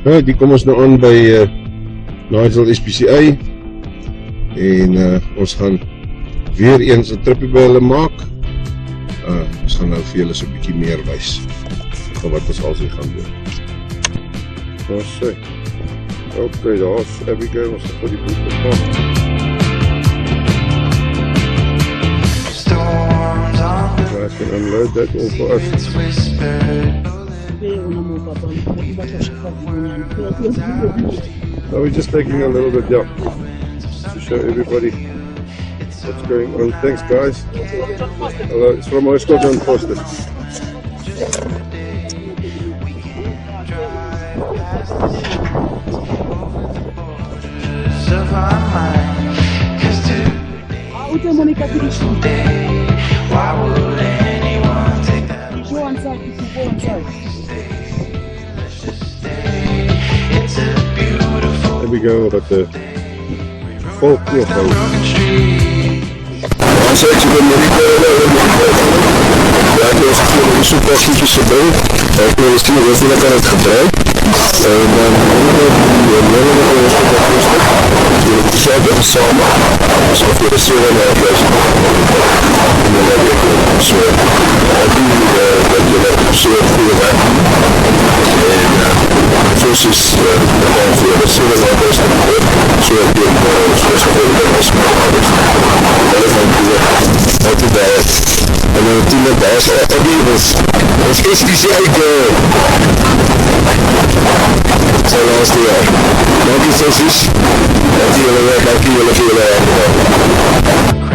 Ja, die kom ons nou aan by Nigel SPCA en ons gaan weer eens 'n trippie by hulle maak. Ons gaan nou vir julle so 'n bietjie meer wys van wat ons alsig gaan doen. Ons sê, okay, daar's Abigail, ons gaan die boek opmaak. I can unload that all for us. So we're just taking a little bit, yeah, to show everybody what's going on. Thanks, guys. Hello, it's from our Scotland Foster. There we go, but the folk nog wel. Dan zeg je de ja, ik was gewoon een super goedjes erbij. Ik wil eens zien of ik aan het gebruik. En dan die hebben samen. Zo voor de zin en de en dan heb ik zo dat je dat zo goed hebt. En versus voor de zin en de zo heb je zoals voor de en dan toen met baas ons is zijn laatste jaar. Dank je, Francis. Dank jullie wel.